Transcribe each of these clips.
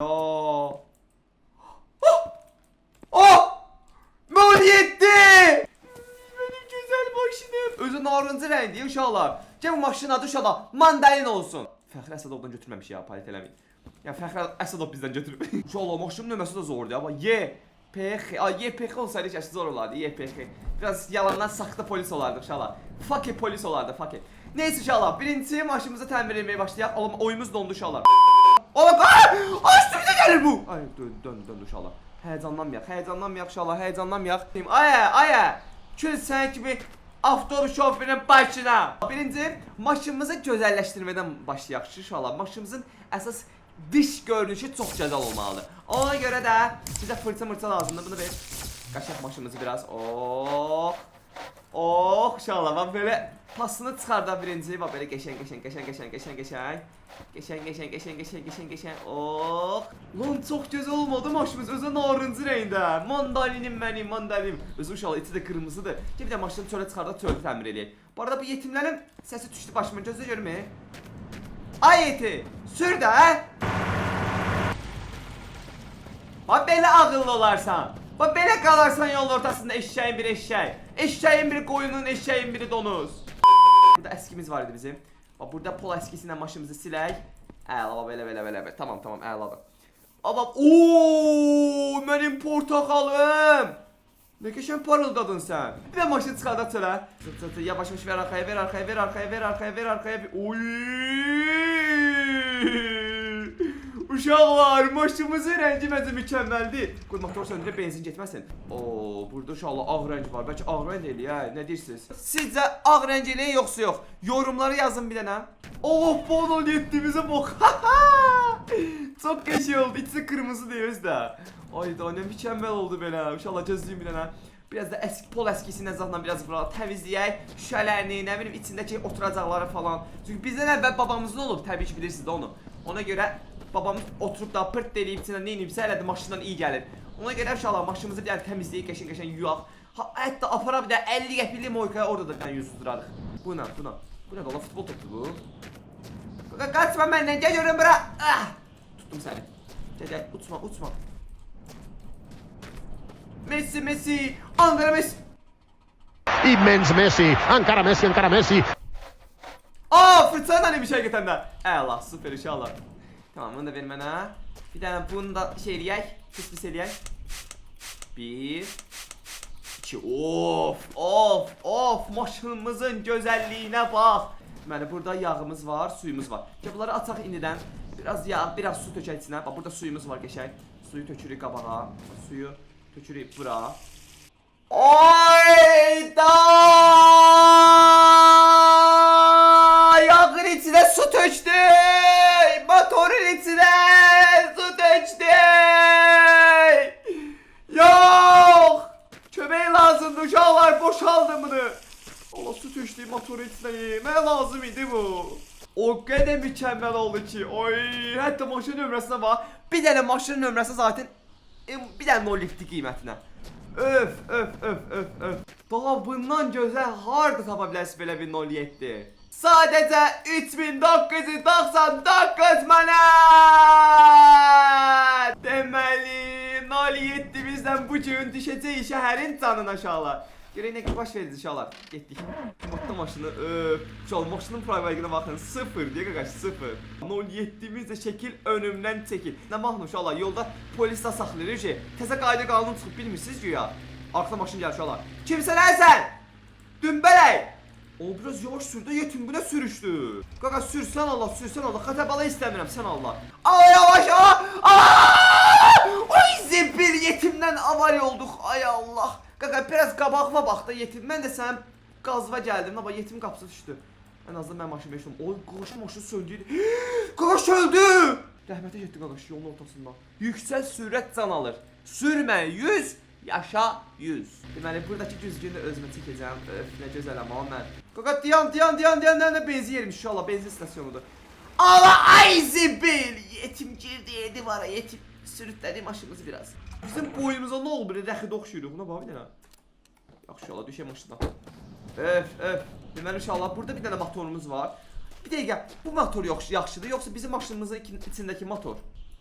Ya. Oh! Maliyetli! Benim güzel maşınım. Özü narıncı renkli inşallah. Gel bu maşının adı inşallah mandalin olsun. Fəxri Əsədovdan götürməmiş ya, palit eləməyin. Ya Fəxri Əsədov bizdən götürüb. İnşallah maşının nömrəsi də zordur ya. YPX olsaydı ki zor olardı. YPX. Biraz yalandan saxta polis olardı inşallah. Fake polis olardı, fake. Neyse inşallah birinci maşınımızı təmir etməyə başlayaq. Oğlum oyumuz dondu inşallah. Oğlum üstümüze gelir bu. Ay döndü inşallah. Heyecanlanmayaq inşallah, heyecanlanmayaq. Aya. Kül sen kimi avtobus şoförünün başına. Birinci maşınımızı gözəlləşdirmədən başlayaq inşallah. Maşınımızın əsas dış görünüşü çox gözəl olmalıdır. Ona görə də bizə fırça lazımdır. Bunu ver. Qaşaq maşınımızı biraz. İnşallah. Bak böyle pasını çıxarda birinci. Bak böyle geçen. Lan çok güzel olmadı maşımız. Özü narıncı renkdə. Mandalinim benim, mandalinim. Özü inşallah eti de kırmızıdır. Gel bir de maşını çölə çıxarda çölü təmir eləyək. Bu arada bu yetimlərin səsi düşdü başıma. Gözlə görmə. Ay eti. Sür də. Bak belə ağıllı olarsan. Bak belə qalarsan yolun ortasında eşeğin bir eşeği. Eşeğin bir koyunun, eşeğin biri donuz. Burada eskimiz var idi bizim. Bak burada pol eskisiyle maşımızı silək. Əla belə. Tamam əladır. Ama benim portakalım. Ne geçen parıldadın sen. Bir de maşını çıxarda çölə. Yavaş ver arkaya. Oy! Uşaqlar, maşımızın rəngi məncə mükəmməldir. Qoy motor söndürə benzin getməsin. Burada uşaqlar ağ rəng var. Bəlkə ağ rəng eləyək, hə? Nə deyirsiniz? Sizcə ağ rəng eləyək yoxsa yox? Yorumları yazın bir dənə. Bana yetdiyimizə bax. Çox qəşəng oldu. İçi qırmızı deyiz də. Ay da ne mükəmməl oldu belə. İnşallah gözləyim bir dənə. Biraz da pol eskisiyle zaten biraz burada təmizləyək. Şüşələrini, nə bilim içindəki oturacaqları falan. Çünki bizdən əvvəl babamızın olub, təbii ki bilirsiniz də onu. Ona görə babamız oturup da pırt deliyip içinden ne inibsə elədi maşından iyi gəlir. Ona görə inşallah maşınımızı bir təmizləyib qəşəng yuyaq. Hətta apara bir də 50 qəpikli moykaya orada da yüzdürarıq. Bu nə? Bu nə da futbol topdu bu? Qaçma məndən, gəl görün bura. Tuttum səni. Gəl, uçma. Messi, Ankara Messi. Immens Messi, encara Messi. Fırçayla bir şey getəndə. Əla, süper inşallah. Tamam, bunu da ver mənə. Bir dənə bunu da şey eləyək. Pis eləyək. 1 2 Of, maşınımızın gözəlliyinə bax. Deməli, burada yağımız var, suyumuz var. Bunları ataq indidən. Biraz yağ, biraz su tökək içinə. Bax, burada suyumuz var qəşəng. Suyu tökürük qabağa. Suyu tökürük bura. Ayda! Yağın içine su tökdü! Motorun içine su tökdü! Yok! Kömək lazımdı uşaqlar, boşaldım bunu. Allah su tökdü motorun içine, nə lazım idi bu? O qədər mükəmməl oldu ki, hətta maşının nömrəsinə bax. Bir dənə maşının nömrəsi zaten bir dənə nolifti qiymətinə. Öf. Daha bundan gözəl harda tapa bilərsiniz belə bir 07? Sadəcə 3999 manat! Deməli 07 bizdən bu gün düşəcək şəhərin canına aşağılar. Görək nə baş verdi inşallah. Getdik. Batdı maşını. Uşaqlar maşının privatına baxın. 0 deyə qaqaş 0. 07'miz də şəkil önümdən çəkil. Nə baxın uşaqlar yolda polis də saxlayır ki, təzə qayda qanun çıxıb bilmirsiniz güya. Arxada maşın gəlir uşaqlar. Kimsən sən? Dümbələk. O biraz yavaş sürdü, yetim buna sürüşdü. Qaqaş sürsən Allah. Xətə bala istəmirəm sən Allah. Yavaş. Oy zibir yetimdən avari olduq. Ay Allah. Qaqa biraz qabağıma bax da yetim. Mən də sənin qazva gəldim. Amma yetim qapısı düşdü. Ən azından mən maşını beşdim. Oy qaqaş maşın söndü. Qaqaş öldü. Rəhmətə getdi qaqaş yolun ortasında. Yüksək sürət can alır. Sürmə 100, yaşa 100. Deməli buradakı güzgünü özümə çəkəcəm. Nə gözəl amma mən. Qaqa dayan benzin yermiş inşallah benzin istasyonudur. Ay zibil. Yetim girdi yedi var yetim. Sürütlədi maşımızı biraz. Bizim boyumuza nə oldu belə rəxid oxşuyuruq. Buna bax bir dənə. Yaxşı inşallah düşək maşından. Deməli inşallah burada bir dənə motorumuz var. Bir dəqiqə bu motor yaxşıdır yoxsa bizim maşınımızın içindəki motor?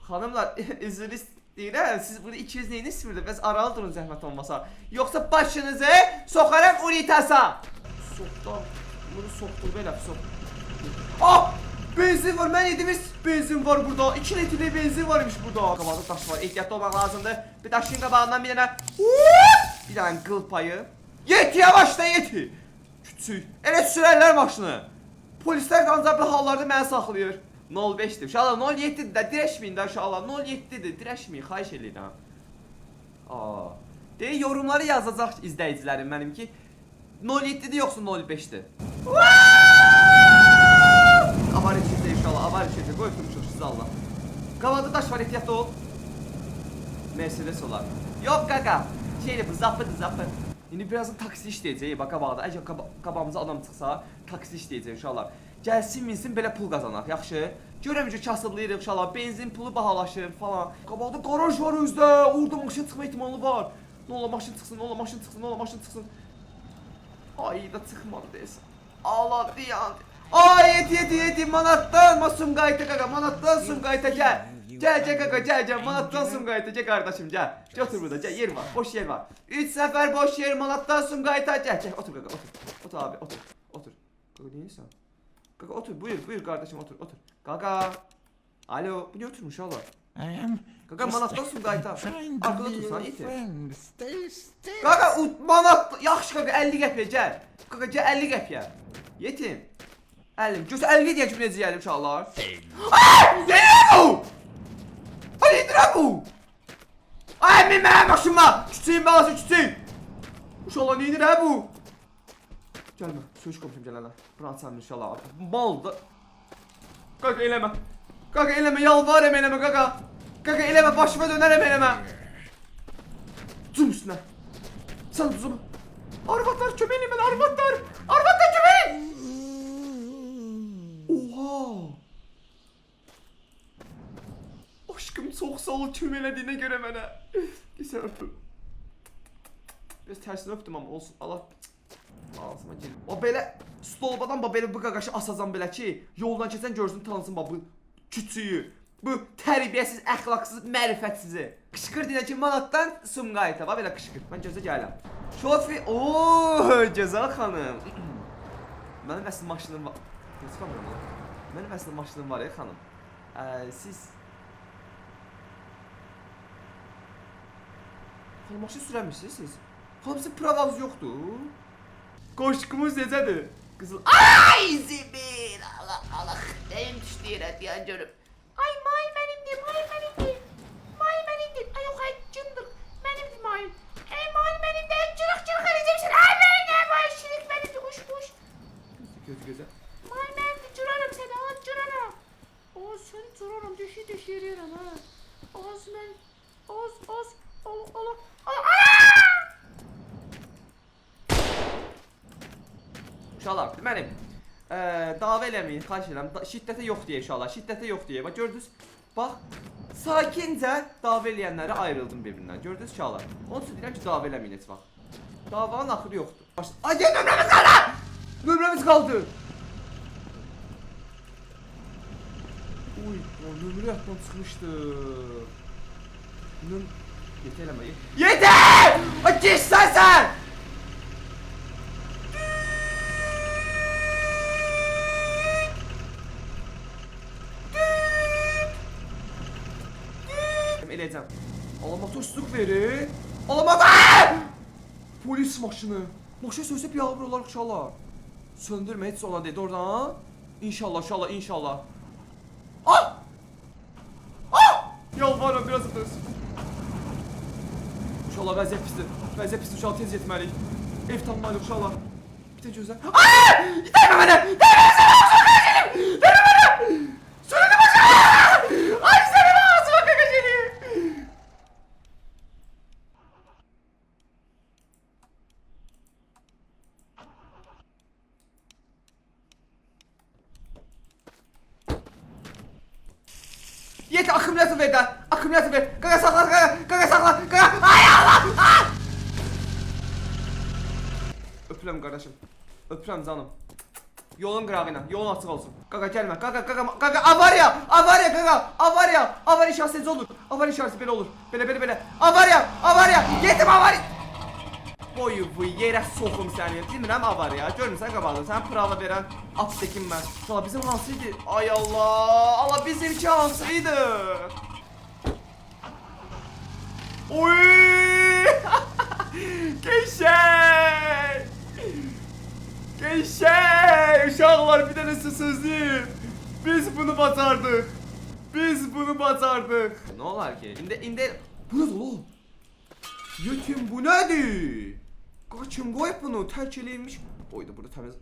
Hanımlar üzr istəyirəm. Siz burada 200 neyini istiyordu? Bəs aralı durun zəhmət olmasa. Yoksa başınızı sokarım unitasa. Soktu. Bunu soktu belə sok. Ah! Benzin var. Mən yedimiz benzin var burada. 2 litre benzin varmış burada. Qabağda daş var. Ehtiyatlı olmaq lazımdır. Bir daşın qabağından bir dənə. Bir dənə qıl payı. Yeti yavaşla yeti. Küçük. Elə sürərlər maşını. Polislər də ancaq bu hallarda məni saxlayır. 05'dir. Uşaqlar 07'dir də dirəşməyin də uşaqlar. 07'dir. Dirəşməyin, xahiş edirəm. Aa. Deyə yorumları yazacaq izləyicilərim mənim ki 07'dir yoxsa 05'dir. Avar içində inşallah, avar içində. Qoy oturmuşuq siz Allah. Qabağda daş var, ehtiyatlı ol. Mercedes olar. Yox qaqa. Şeydir bu, zapıdır. İndi birazdan taksi işləyəcək bak qabağda. Əgər qabağımıza adam çıxsa, taksi işləyəcək inşallah. Gəlsin minsin belə pul qazanaq, yaxşı? Görəm ki kasıblayırıq inşallah, benzin pulu bahalaşır falan. Qabağda garaj var özdə, orada maşın çıxma ehtimalı var. Nə ola maşın çıxsın, nə ola maşın çıxsın, nə ola maşın çıxsın. Ay da çıxmadı deyəsən. Allah diyan. Ay yeti manatdan Sumqayıta qaqa, manatdan Sumqayıta gəl. Gəl qaqa, gəl manatdan Sumqayıta gəl qardaşım gəl. Gəl otur burada, gəl yer var, boş yer var. 3 nəfər boş yer manatdan Sumqayıta gəl. Otur qaqa, otur. Otur abi, otur. Qaqa neyəsən? Qaqa otur, buyur qardaşım otur. Qaqa. Alo, bu niyə oturmuş Allah? Qaqa manatdan Sumqayıta. Arkada otursan yeti. Qaqa manat, yaxşı qaqa 50 qəpiyə gəl. Qaqa gəl 50 qəpiyə. Yetim. 50. Göz 50 deyən kimi necə gəlir uşaqlar? Nedir bu? Ay nedir bu? Ay mənim başıma. Küçüyüm balası küçüyüm. Uşaqlar nedir bu? Gəlmə. Söz komşum gələnlər. Buranı sənin inşallah. Malda. Qaqa eləmə. Qaqa eləmə. Yalvarım eləmə qaqa. Qaqa eləmə. Başıma dönərəm eləmə. Zum üstünə. Sən zum. Arvatlar köməyim mən arvatlar. Arvatlar köməyim. Oha. Aşkım çok sağ ol kömelediğine göre mənə. Güzel öptüm. Biraz tersini öptüm ama olsun. Allah ağzıma gelir. O belə stolbadan belə bu qaqaşı asacam belə ki yoldan keçən görsün tanısın bu küçüyü. Bu tərbiyəsiz, əxlaqsız, mərifətsizi. Qışqır deyək ki manatdan Sumqayıta. Belə qışqır. Mən gözə gələm. Şofi, ooo gözəl xanım. Mənim əsl maşınım var. Mənim əsl maşınım var ya xanım. Siz xanım maşın sürəmişsiniz siz? Xanım sizin pravanız yoxdur. Qoşqumuz necədir? Qızıl. Ay Zibir! Allah, nəyim düşdü yerə deyən görüb. Ay may mənimdir. May mənimdir. Ay yox, ay cındır. Mənimdir mayım. Ay may mənimdir. Cırıq edəcəksin. Ay mənimdir. Ay şirik mənimdir. Uş. Gözə. May mənimdir. Cırarım səni. Az cırarım. Az səni cırarım. Düşü yeriyərəm ha. Az mən. Az. Allah. Uşaqlar, mənim dava eləməyin, xahiş edirəm. Şiddətə yox deyə uşaqlar, şiddətə yox deyə. Bax gördünüz? Bax, sakincə dava eləyənlərə ayrıldım bir-birindən. Gördünüz uşaqlar? Onun üçün deyirəm ki, dava eləməyin heç vaxt. Davanın axırı yoxdur. Ay, gəl nömrəmiz qaldı! Nömrəmiz qaldı! Uy, nömrə yatdan çıxmışdı. Yetə eləməyin. Yetə! Ay, geçsən sən! Eləyəcəm. Alamatı üstlük verir. Alamatı! Polis maşını. Maşın sözü piyalabır olar uşaqlar. Söndürmə heç ona dedi oradan. İnşallah. Ah! Yalvarım biraz ötürüz. Uşaqlar vəziyyət pisdir. Vəziyyət pisdir uşaqlar tez yetməliyik. Ev tanımalıyıq uşaqlar. Bir də gözlər. Aaa! Dəymə mənə! Dəymə mənə! Söylədim aşağı! Ay səni ağzıma qaqacını! Yeti akümülatör ver də! Akümülatör ver! Qaqa saxla! Ay Allah! Öpürəm qardaşım. Öpürəm canım. Yolun qırağına, yolun açıq olsun. Qaqa gəlmə, qaqa, avariya, avariya şahsiyəcə olur. Avariya şahsi belə olur. Belə. Avariya, yetim avariya. Boyu yerə soxum səni. Bilmirəm avariya. Görmürsən qabağda, sən prava verən aptekim mən. Uşaqlar bizim hansıydı? Ay Allah, Allah bizimki hansıydı? Oy! Geçey! Uşaqlar bir dənəsi sözüm. Biz bunu bacardık. Ne olar ki? İndi bu ne oğlum? Yetim bu nədir? Qaçın qoyub bunu tərk eləyilmiş. Oydu burada təmiz.